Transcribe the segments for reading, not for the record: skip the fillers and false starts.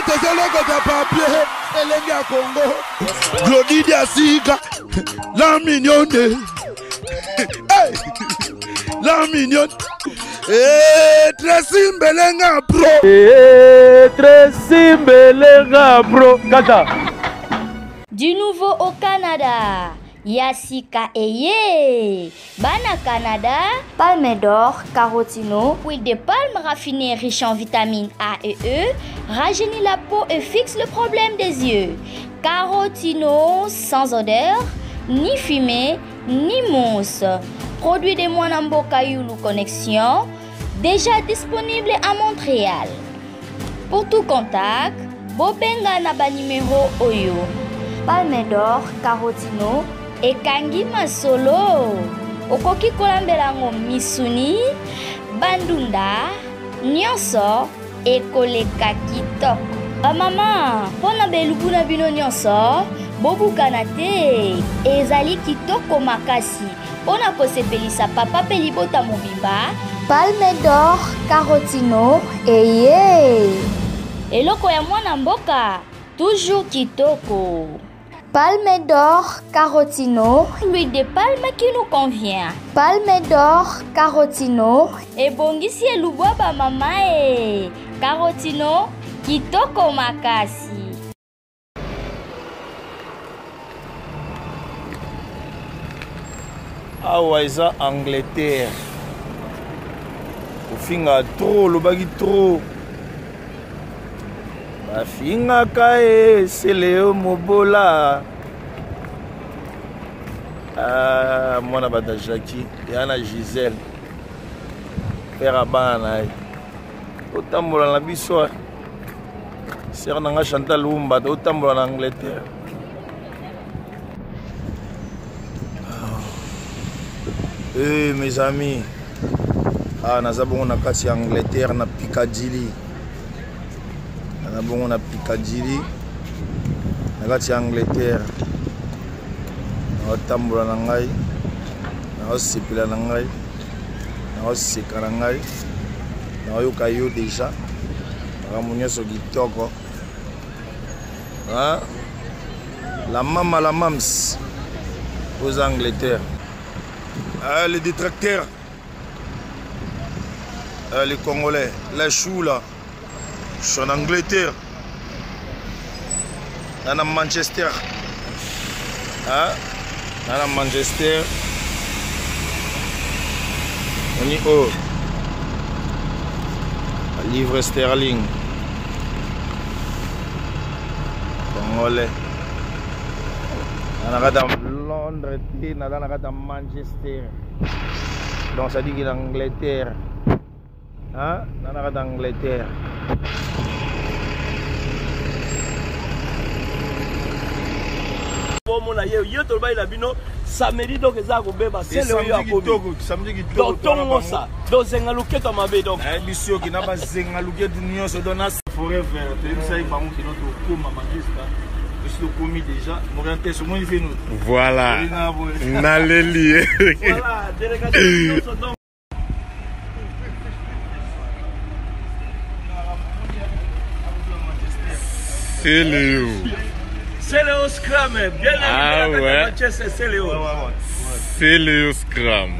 Tezeleko de papier, Elenga Congo, Glodidia Siga, la mignonne, hey, la mignonne, Tracy Belenga Pro, Tracy Belenga Pro, Kata. Du nouveau au Canada, Yassika Eye, Bana Canada, palme d'or, carotino, huile de palme raffinée riche en vitamines A et E, rajeunit la peau et fixe le problème des yeux. Carotino sans odeur, ni fumée, ni mousse. Produit de Mwanamboka Yulu Connexion, déjà disponible à Montréal. Pour tout contact, Bobenga Naba numéro Oyo. Palme d'or, carotino, et Kangi Masolo. Okoki kolambelango misuni, bandunda, nyonso, et koleka kitoko. Maman, pona belubuna bino nyonso, bobu kanate, ezali kitoko makasi. Pona kosepelisa papa pelibota mobimba, palme d'or, carotino, eye. Eloko ya mwana mboka, toujours kitoko. Palme d'or, carotino, l'huile de palme qui nous convient. Palme d'or, carotino, et bongisi elubwa ba mama e. Carotino, kitoko makasi. Awa eza Angleterre. Ofinga trop, lobaki trop. Bafinga kae Seleo Mobola. Mwana bata Jackie, yana Gisèle. Père bana. Otambola na biso. Sœur nanga Chantal Lumba, otambola na Angleterre. Mes amis, naza bongo na kati ya Angleterre na Piccadilly. Na bongo na Piccadilly na kati ya Angleterre. Na otambola na ngai, na osepela na ngai, na oseka na ngai, na oyoka yo deja. Makambo nyonso kitoko. La mama la mams aux Angleterre. Les détracteurs, les Congolais, les choux là, je suis en Angleterre, dans Manchester, dans Manchester, on y est, livre sterling, Congolais. Dans Londres, dans Manchester. Donc ça dit qu'il est en Angleterre. Dans Angleterre. Samedi donc ça ko beba c'est le yo akobi samedi donc tongo ça donc zenga luketo mabe donc biso ki na ba zenga luketo nyonso dona forever te ça ba mu kino to kuma magista je le commis déjà m'orienter sur moi il fait nous voilà n'allez lier voilà délégation donc c'est Léo. C'est Léo Scrum, bien ah ouais. Manchester, c'est Léo. C'est Léo Scrum.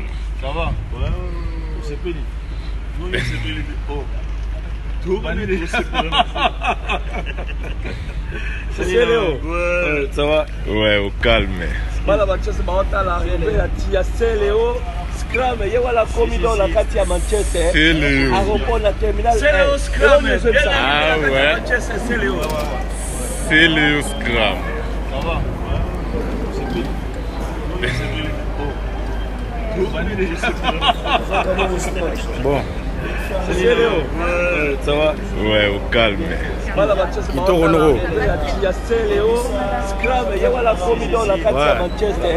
Ça va? Ouais, c'est pénible. Nous, c'est pénible. Oh. Tout va bien. C'est Léo. Ouais, ça va? Ouais, au calme. Voilà, Manchester, il y a Léo Scrum, il y a la commission dans la quartier à Manchester. C'est Léo. À la terminale. C'est Léo Scrum, ah ouais. Manchester, c'est Léo. C'est Léo Scrum. Ça va? C'est pénible. Bon. C'est Léo. Ça va? Ouais, au calme. Voilà, Manchester. Il y a Léo Scrum, il y a la commission dans la quartier à Manchester.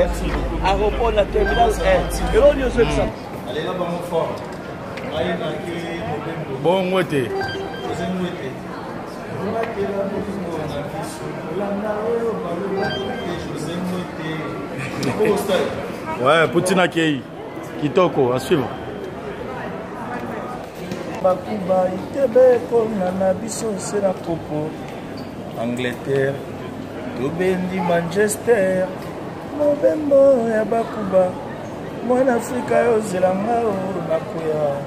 À la terminale. Et là, on est ça. Allez là, mon fort. Bon, moi, t'es. Ouais, Poutina Kei, Kitoko, à suivre. Bakuba itebe kona na biso sera popo Angleterre, tobendi Manchester, mobembo ya bakuba, mwana Afrika yo zelanga o nakuya.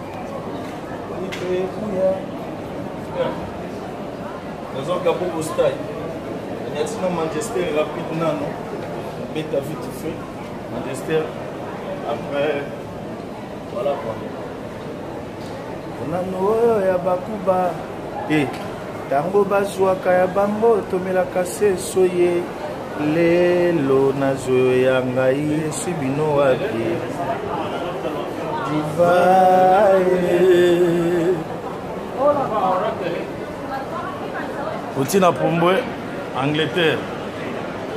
Nous avons gagné au stade. Il y a sinon Manchester rapide, non. Bêta vite fait. Manchester, après, voilà quoi. On a nous, ya bakuba. Et, tango bazwaka ya bango, tomelaka se soye. Lelo nazo ya ngai, subino wapi. Divae. Outina Pombwe, Angleterre,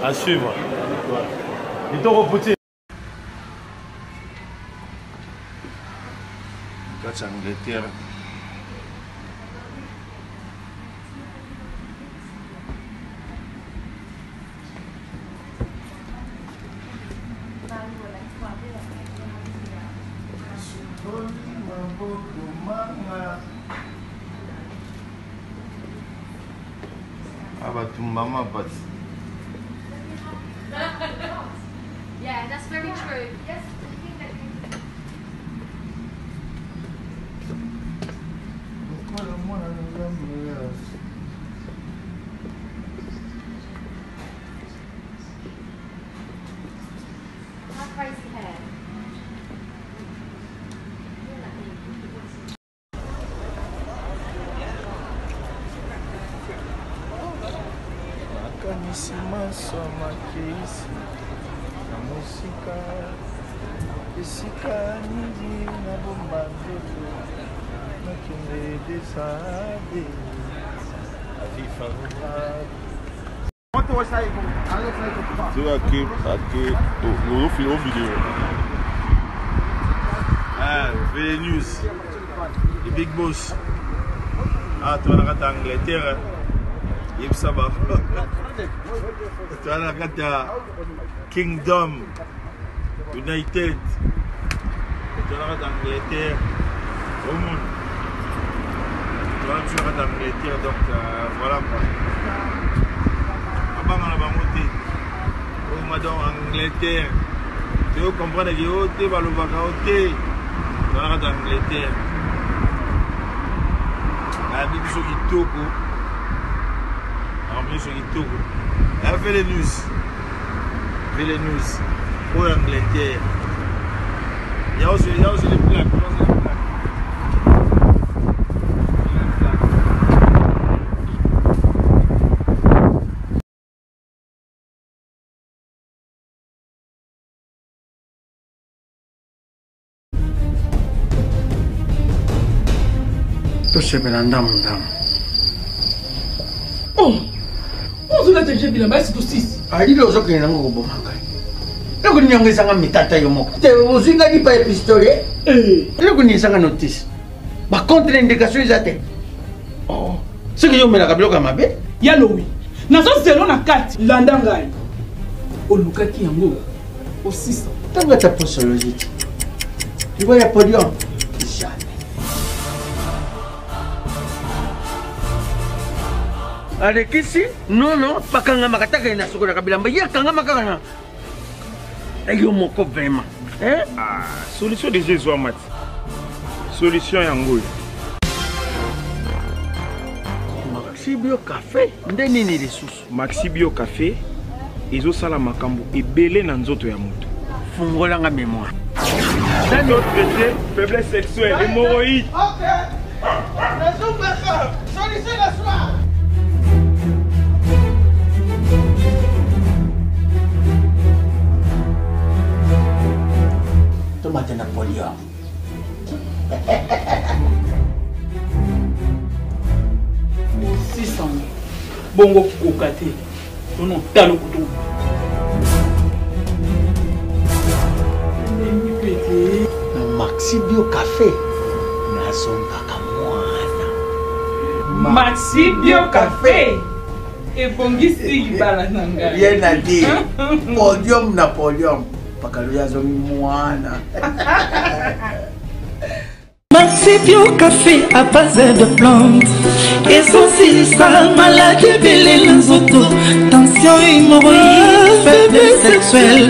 à suivre. Il t'en repouté. Catch Angleterre. Mama, but yeah, that's very true. Yes. Have crazy hair. Kanissima soma kisi na musika esika nyingi na bomba nzoto nakende desade avis favorable. Tu vois que au vidéo. Ah, VL News, the big boss. Ah, tu vas regarder Angleterre. Yep, ça va. Tu vas regarder Kingdom United. Tu vas regarder Angleterre. Au monde. Tu vas regarder Angleterre, donc voilà quoi. Avant on a monté. Au madame Angleterre. Tu veux comprendre que tu vas le voir tu vas regarder Angleterre. La Bible sur Kitoko. En plus sur Kitoko. Elle fait les news. Fait les news. Pour l'Angleterre. Il y a aussi les plaques. tosepela ndamu ndamu ozolata bilamba esi tosisi alili ozokende nango koboma ngai eloko nini yango ezanga mitata yo moko te ozinga lipa ya pistolet eloko nini ezanga notice bacontre indication eza te soki yo omelaka biloko ya mabe ya lowi nazozelo na kati landa ngai olukaki yango osisa ntango ata posologie te libo ya podium alekisi nono pakanga kataka na soko na kabilamba ya kanga makaka na ayo moko vraiment Solution de Jésus Amat. Solution yango. Maxi Bio Café ndeni ni lisusu Maxi Bio Café ezo sala makambo ebele na nzoto ya moto. Fungola nga mémoire. Dans notre traité, faiblesse sexuelle, hémorroïde. OK. Solution la soir. Tomate Napoléon. Bongo kokate. Non talo kutu. Maxi Bio Café. Nazonga kamwana. Maxi Bio Café. Et bongisi bala nanga. Rien à dire. Podium Napoléon. Pakaluya zomi mwana. Maxi Bio Café à base de plantes. Essentiel, maladie, belle, nzoto tension hémorroïde faiblesse sexuelle